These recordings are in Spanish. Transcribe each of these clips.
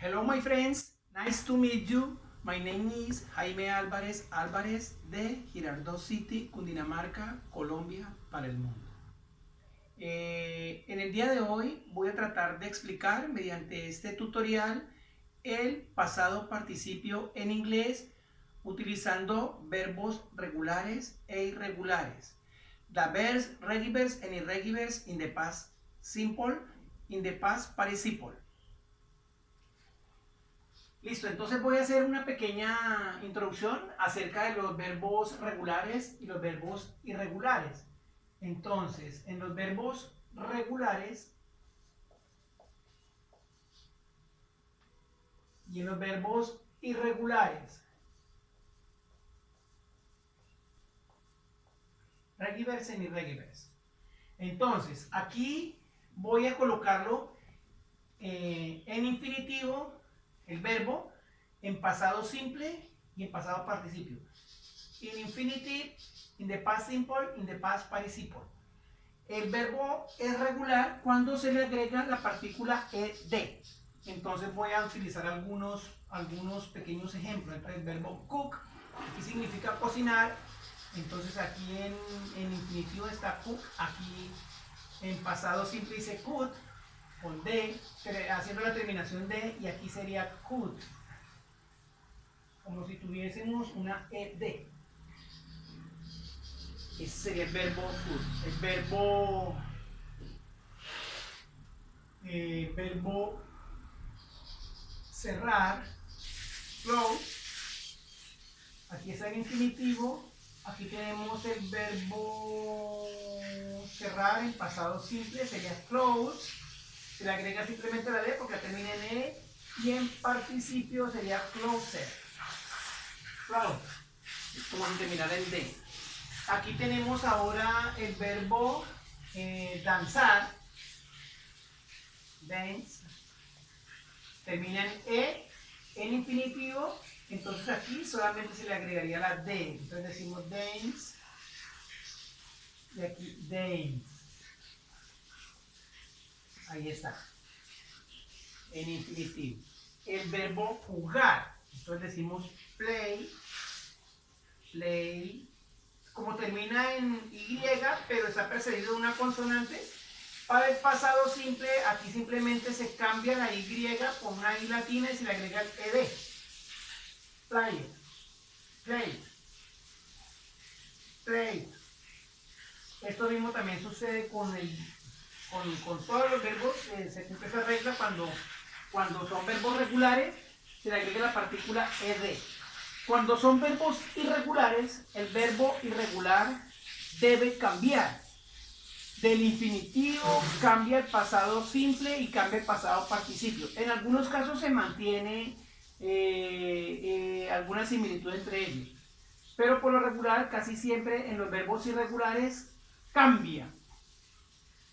Hello my friends, nice to meet you. My name is Jaime Álvarez Álvarez de Girardot City, Cundinamarca, Colombia, para el mundo. En el día de hoy voy a tratar de explicar mediante este tutorial el pasado participio en inglés utilizando verbos regulares e irregulares. The verbs regulars and irregulars in the past simple, in the past participle. Listo, entonces voy a hacer una pequeña introducción acerca de los verbos regulares y los verbos irregulares. Entonces, en los verbos regulares y en los verbos irregulares, regulars and irregulars. Entonces, aquí voy a colocarlo en infinitivo, el verbo, en pasado simple y en pasado participio. In infinitive, in the past simple, in the past participle. El verbo es regular cuando se le agrega la partícula ed. Entonces voy a utilizar algunos pequeños ejemplos. Entonces el verbo cook, aquí significa cocinar. Entonces aquí en infinitivo está cook, aquí en pasado simple dice could, con D, haciendo la terminación de, y aquí sería could, como si tuviésemos una ed. Ese sería el verbo could. El verbo cerrar, close, aquí está en infinitivo. Aquí tenemos el verbo cerrar en pasado simple, sería close. Se le agrega simplemente la D porque termina en E. Y en participio sería closer. Close. Es como si terminara en D. Aquí tenemos ahora el verbo danzar. Dance. Termina en E, en infinitivo. Entonces aquí solamente se le agregaría la D. Entonces decimos dance. Y aquí dance. Ahí está. En infinitivo. El verbo jugar. Entonces decimos play. Play. Como termina en Y, pero está precedido de una consonante. Para el pasado simple, aquí simplemente se cambia la Y por una I latina y se le agrega el ED. Play. Play. Play. Esto mismo también sucede con todos los verbos. Se cumple esa regla cuando son verbos regulares, se le agrega la partícula ED. Cuando son verbos irregulares, el verbo irregular debe cambiar. Del infinitivo cambia el pasado simple y cambia el pasado participio. En algunos casos se mantiene alguna similitud entre ellos. Pero por lo regular, casi siempre en los verbos irregulares cambia.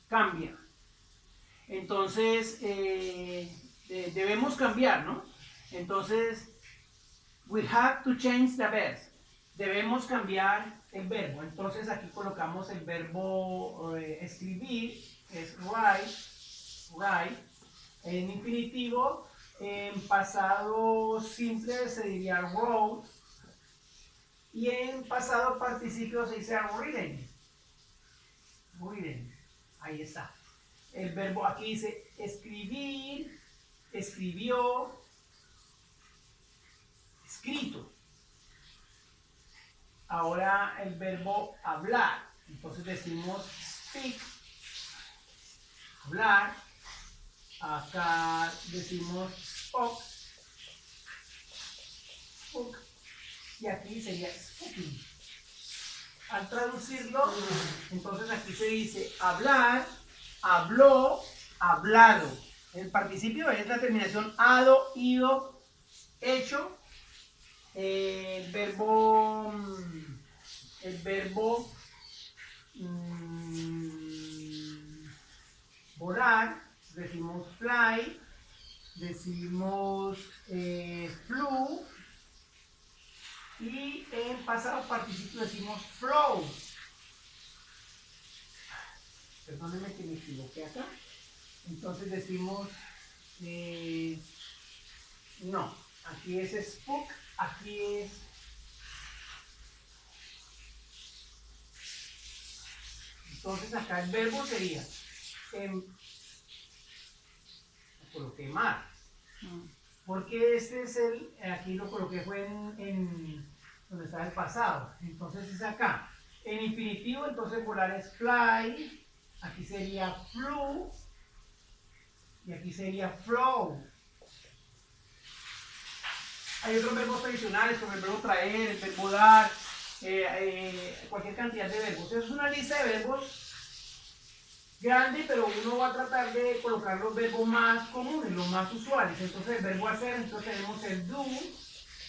Cambia. Entonces, debemos cambiar, ¿no? Entonces, we have to change the verbs. Debemos cambiar el verbo. Entonces aquí colocamos el verbo escribir, que es write, en infinitivo. En pasado simple se diría wrote, y en pasado participio se dice written. Written, ahí está. El verbo aquí dice escribir, escribió, escrito. Ahora el verbo hablar. Entonces decimos speak, hablar. Acá decimos spoke, spoke. Y aquí sería speaking. Al traducirlo, entonces aquí se dice hablar, habló, hablado. El participio es la terminación ado, ido, hecho. El verbo volar, decimos fly, decimos flew, y en pasado participio decimos flow. Perdónenme que me equivoqué acá. Entonces decimos No, aquí es spook, aquí es... Entonces acá el verbo sería, coloqué mar, porque este es el, aquí lo coloqué fue en donde está el pasado, entonces es acá. En infinitivo, entonces volar es fly, aquí sería flew, y aquí sería flow. Hay otros verbos tradicionales como el verbo traer, el verbo dar, cualquier cantidad de verbos. Eso es una lista de verbos grande, pero uno va a tratar de colocar los verbos más comunes, los más usuales. Entonces el verbo hacer, entonces tenemos el do,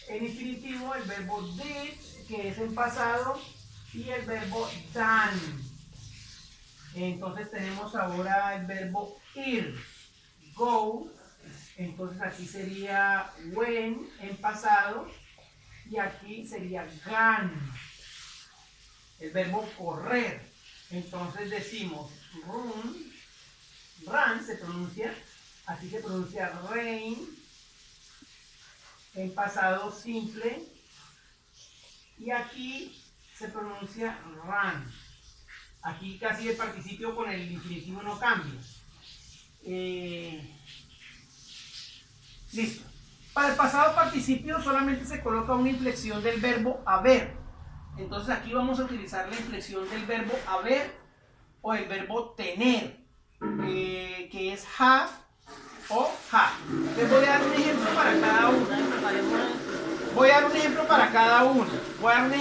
en infinitivo el verbo did, que es en pasado, y el verbo done. Entonces tenemos ahora el verbo ir, go, entonces aquí sería when en pasado, y aquí sería gone, el verbo correr. Entonces decimos run se pronuncia, aquí se pronuncia rain, en pasado simple, y aquí se pronuncia run. Aquí casi el participio con el infinitivo no cambia. Listo. Para el pasado participio solamente se coloca una inflexión del verbo haber. Entonces aquí vamos a utilizar la inflexión del verbo haber o el verbo tener, que es have o have. Les voy a dar un ejemplo para cada uno. Voy a dar un ejemplo para cada uno. Voy a dar un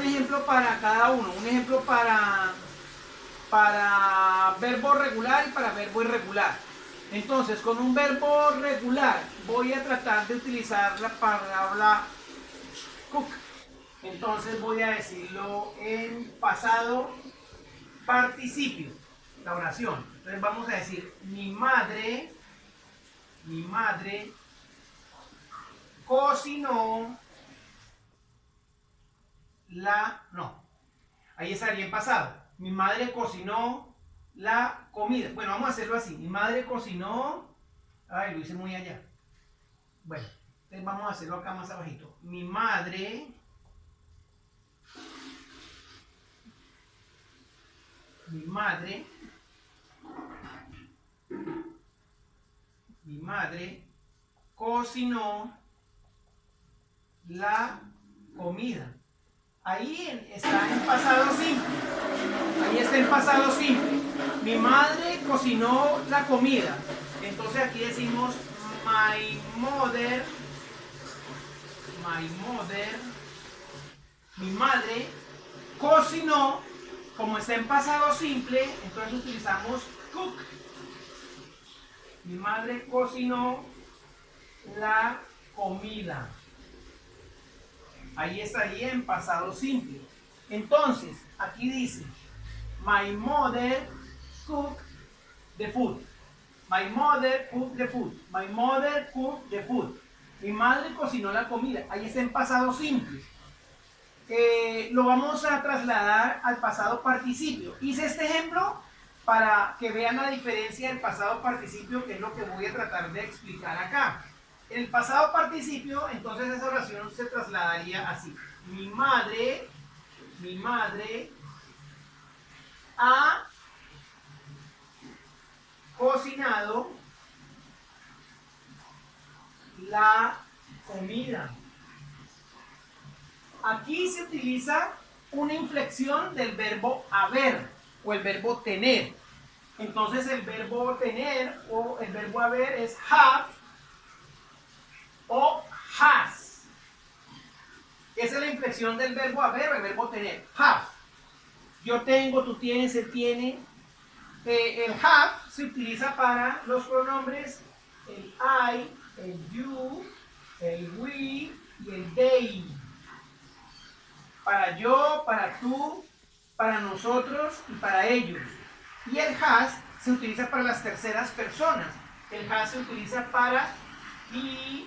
ejemplo para cada uno. Un ejemplo para verbo regular y para verbo irregular. Entonces, con un verbo regular voy a tratar de utilizar la palabra cook. Entonces voy a decirlo en pasado participio, la oración. Entonces vamos a decir, mi madre cocinó ahí estaría en pasado. Mi madre cocinó la comida. Bueno, vamos a hacerlo así. Mi madre cocinó, lo hice muy allá. Bueno, entonces vamos a hacerlo acá más abajito. Mi madre cocinó la comida. Ahí está en pasado simple. Ahí está en pasado simple. Mi madre cocinó la comida. Entonces aquí decimos mi madre cocinó. Como está en pasado simple, entonces utilizamos cook. Mi madre cocinó la comida. Ahí estaría en pasado simple. Entonces, aquí dice, my mother cooked the food. My mother cooked the food. My mother cooked the food. Mi madre cocinó la comida. Ahí está en pasado simple. Lo vamos a trasladar al pasado participio. Hice este ejemplo para que vean la diferencia del pasado participio, que es lo que voy a tratar de explicar acá. En el pasado participio, entonces esa oración se trasladaría así. Mi madre ha cocinado la comida. Aquí se utiliza una inflexión del verbo haber o el verbo tener. Entonces el verbo tener o el verbo haber es have o has. Esa es la inflexión del verbo haber o el verbo tener. Have. Yo tengo, tú tienes, él tiene. El have se utiliza para los pronombres el I, el you, el we y el they. Para yo, para tú, para nosotros y para ellos. Y el has se utiliza para las terceras personas. El has se utiliza para he,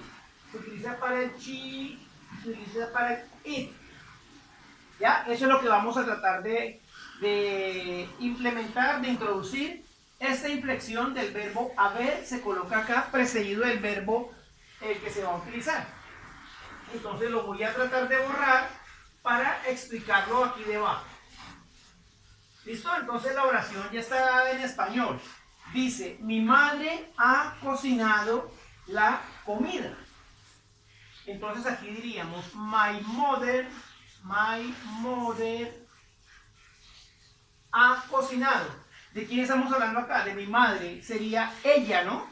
se utiliza para el she, se utiliza para el it. ¿Ya? Eso es lo que vamos a tratar de implementar, de introducir. Esta inflexión del verbo haber se coloca acá precedido del verbo el que se va a utilizar. Entonces lo voy a tratar de borrar para explicarlo aquí debajo. ¿Listo? Entonces la oración ya está en español. Dice, mi madre ha cocinado la comida. Entonces aquí diríamos, my mother ha cocinado. ¿De quién estamos hablando acá? De mi madre. Sería ella, ¿no?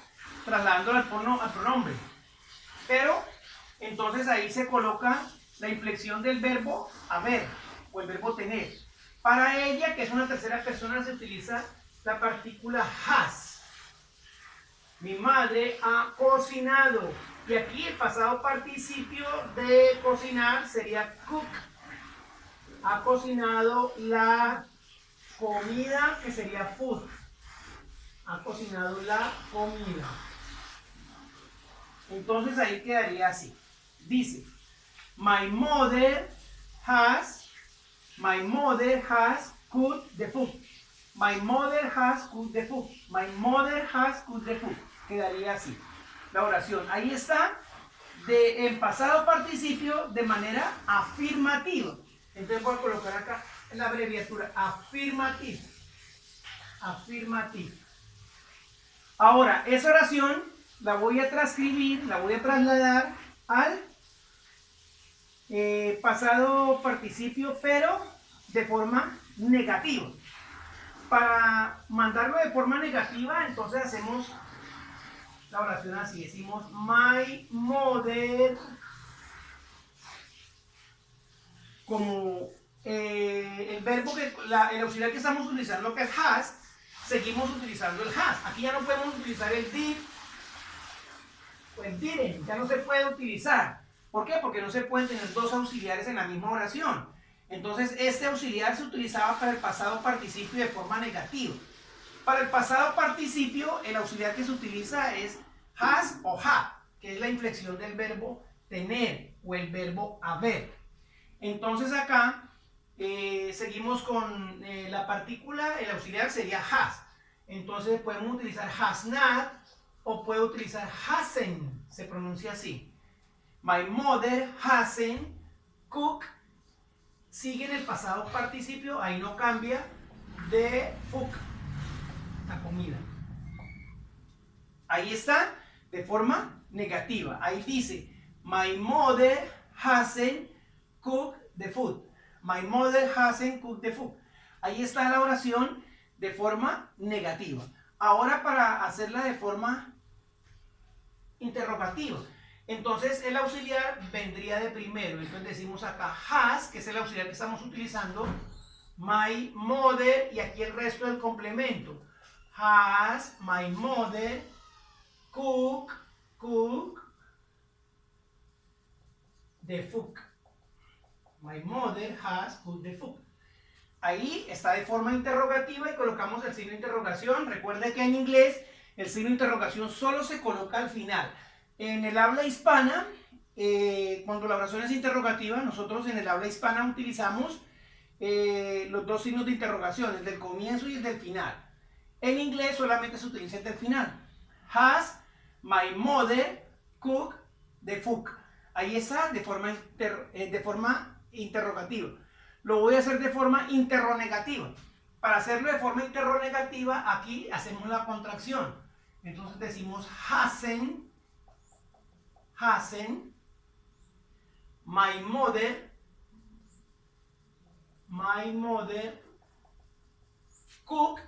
Trasladándolo al pronombre. Pero, entonces ahí se coloca la inflexión del verbo haber, o el verbo tener. Para ella, que es una tercera persona, se utiliza la partícula has. Mi madre ha cocinado. Y aquí el pasado participio de cocinar sería cook. Ha cocinado la comida, que sería food. Ha cocinado la comida. Entonces ahí quedaría así. Dice, my mother has cooked the food. My mother has cooked the food. My mother has cooked the food. Quedaría así la oración. Ahí está, en pasado participio de manera afirmativa. Entonces voy a colocar acá la abreviatura afirmative. Afirmative. Ahora, esa oración la voy a transcribir, la voy a trasladar al pasado participio, pero de forma negativa. Para mandarlo de forma negativa, entonces hacemos la oración así. Decimos, my mother, como el verbo, el auxiliar que estamos utilizando, que es has, seguimos utilizando el has. Aquí ya no podemos utilizar el did o el didn't, ya no se puede utilizar. ¿Por qué? Porque no se pueden tener dos auxiliares en la misma oración. Entonces este auxiliar se utilizaba para el pasado participio de forma negativa. Para el pasado participio, el auxiliar que se utiliza es has o have, que es la inflexión del verbo tener o el verbo haber. Entonces acá seguimos con la partícula, el auxiliar sería has. Entonces podemos utilizar has not o puedo utilizar hasn't, se pronuncia así. My mother hasn't cooked, sigue en el pasado participio, ahí no cambia, de cook, la comida. Ahí está, de forma negativa. Ahí dice, my mother hasn't cooked the food. My mother hasn't cooked the food. Ahí está la oración de forma negativa. Ahora para hacerla de forma interrogativa. Entonces el auxiliar vendría de primero. Entonces decimos acá has, que es el auxiliar que estamos utilizando. My mother, y aquí el resto del complemento. Has my mother cook the food. My mother has cooked the food. Ahí está de forma interrogativa y colocamos el signo de interrogación. Recuerde que en inglés el signo de interrogación solo se coloca al final. En el habla hispana, cuando la oración es interrogativa, nosotros en el habla hispana utilizamos los dos signos de interrogación, el del comienzo y el del final. En inglés solamente se utiliza el del final. Has my mother cooked the food. Ahí está de forma interrogativa. Lo voy a hacer de forma interronegativa. Para hacerlo de forma interronegativa, aquí hacemos la contracción. Entonces decimos hasn't my mother cook.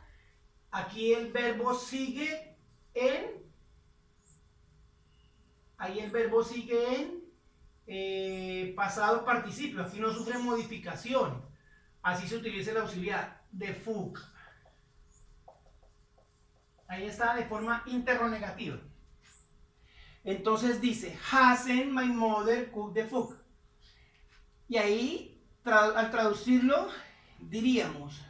Aquí el verbo sigue en, pasado participio. Aquí no sufre modificación. Así se utiliza el auxiliar de food. Ahí está de forma interronegativa. Entonces dice, hasn't my mother cooked the food? Y ahí, al traducirlo, diríamos,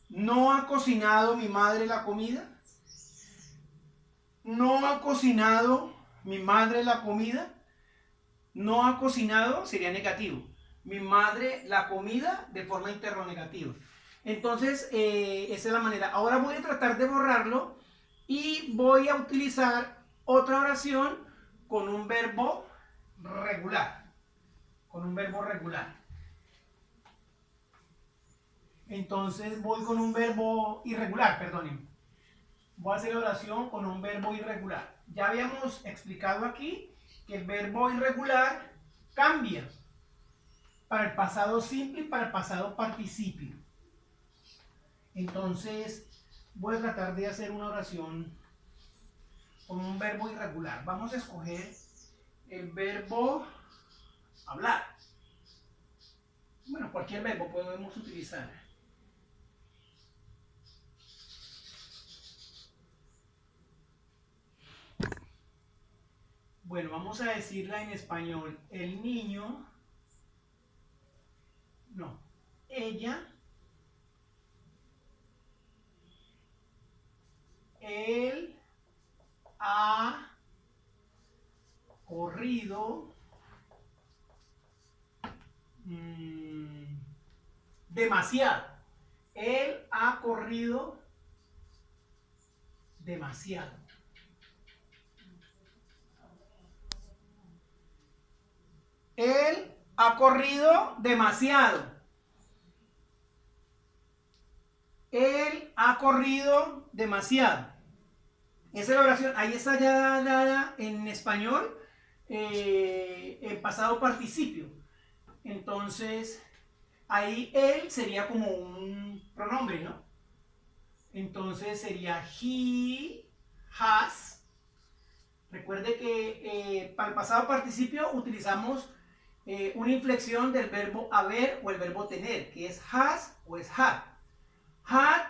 ¿no ha cocinado mi madre la comida? ¿No ha cocinado mi madre la comida? No ha cocinado sería negativo. Mi madre la comida de forma interrogativa. Entonces, esa es la manera. Ahora voy a tratar de borrarlo y voy a utilizar otra oración con un verbo regular. Con un verbo regular. Entonces voy con un verbo irregular, perdonen. Voy a hacer la oración con un verbo irregular. Ya habíamos explicado aquí que el verbo irregular cambia para el pasado simple y para el pasado participio. Entonces voy a tratar de hacer una oración con un verbo irregular. Vamos a escoger el verbo hablar. Bueno, cualquier verbo podemos utilizar. Bueno, vamos a decirla en español. El niño, no, ella, él ha corrido demasiado. Él ha corrido demasiado. Él ha corrido demasiado. Él ha corrido demasiado. Esa es la oración. Ahí está ya dada en español en pasado participio. Entonces, ahí él sería como un pronombre, ¿no? Entonces sería he, has. Recuerde que para el pasado participio utilizamos una inflexión del verbo haber o el verbo tener, que es has o es had. Had,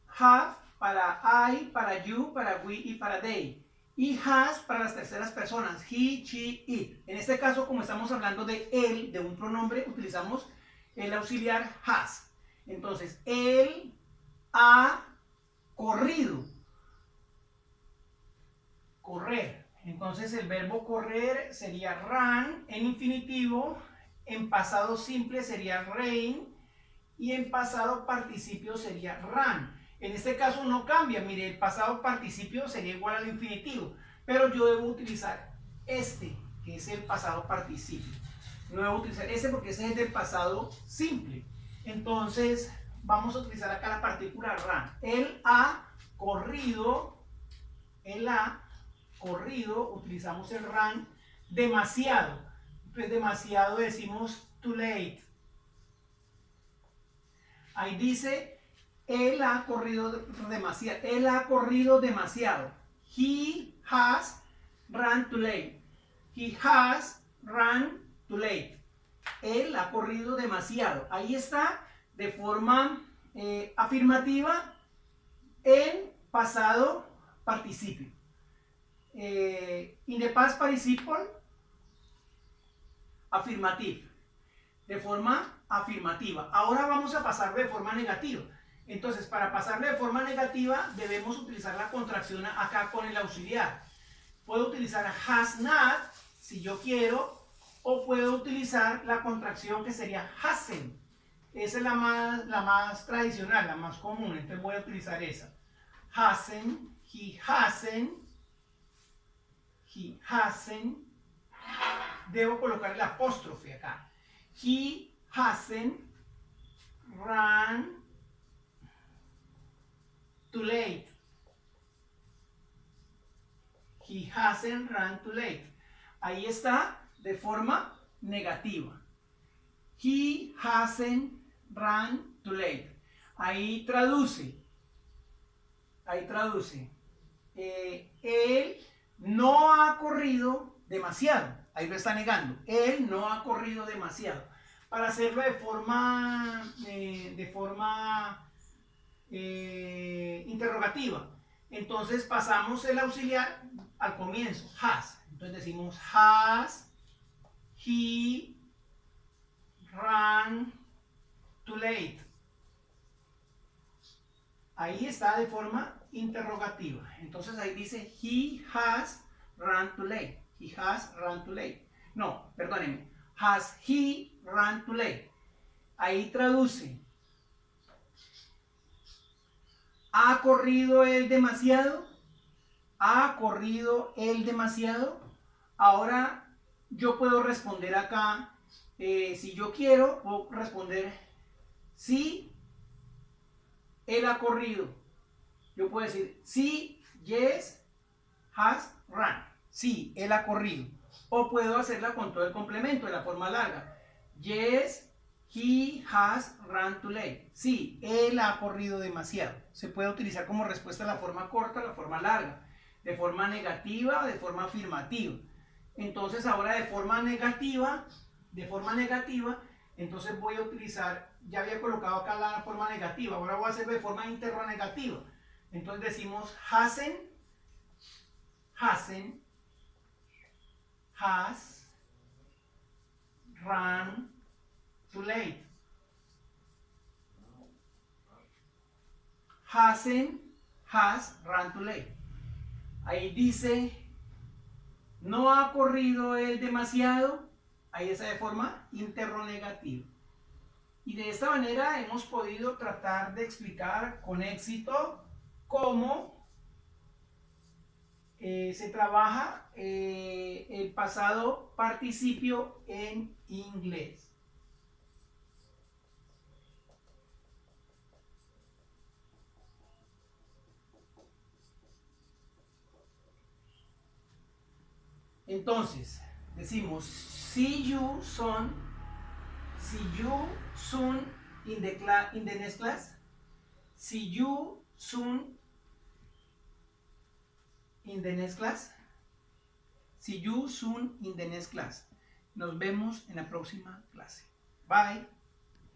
have para I, para you, para we y para they. Y has para las terceras personas, he, she, it. En este caso, como estamos hablando de él, de un pronombre, utilizamos el auxiliar has. Entonces, él ha corrido. Correr. Entonces el verbo correr sería run en infinitivo, en pasado simple sería ran y en pasado participio sería run. En este caso no cambia, mire, el pasado participio sería igual al infinitivo, pero yo debo utilizar este, que es el pasado participio. No debo utilizar este porque ese es del pasado simple. Entonces vamos a utilizar acá la partícula run. Él ha corrido, utilizamos el run demasiado. Pues demasiado decimos too late. Ahí dice, él ha corrido demasiado. Él ha corrido demasiado. He has run too late. He has run too late. Él ha corrido demasiado. Ahí está de forma afirmativa en pasado participio. In the past participle afirmative, de forma afirmativa. Ahora vamos a pasar de forma negativa. Entonces, para pasarle de forma negativa debemos utilizar la contracción acá con el auxiliar. Puedo utilizar has not si yo quiero, o puedo utilizar la contracción que sería hasn't. Esa es la más tradicional, la más común, entonces voy a utilizar esa. Hasn't, he hasn't, he hasn't. Debo colocar el apóstrofe acá. He hasn't run too late. He hasn't run too late. Ahí está de forma negativa. He hasn't run too late. Ahí traduce. Él no ha corrido demasiado. Ahí lo está negando. Él no ha corrido demasiado. Para hacerlo de forma interrogativa. Entonces pasamos el auxiliar al comienzo. Has. Entonces decimos has he run too late. Ahí está de forma interrogativa. Entonces ahí dice he has run too late. He has run too late. No, perdónenme. Has he run too late. Ahí traduce. ¿Ha corrido él demasiado? ¿Ha corrido él demasiado? Ahora yo puedo responder acá, si yo quiero, puedo responder sí, él ha corrido. Yo puedo decir sí, yes, has run. Sí, él ha corrido. O puedo hacerla con todo el complemento de la forma larga. Yes, he has run too late. Sí, él ha corrido demasiado. Se puede utilizar como respuesta la forma corta, la forma larga, de forma negativa o de forma afirmativa. Entonces ahora de forma negativa, entonces voy a utilizar, ya había colocado acá la forma negativa, ahora voy a hacer de forma interrogativa. Entonces decimos hasn't, has run too late. Hasn't, has run too late. Ahí dice, no ha corrido él demasiado. Ahí está de forma interrogativa. Y de esta manera hemos podido tratar de explicar con éxito cómo se trabaja el pasado participio en inglés. Entonces, decimos, see you soon in the next class. See you soon in the next class. See you soon in the next class. Nos vemos en la próxima clase. Bye.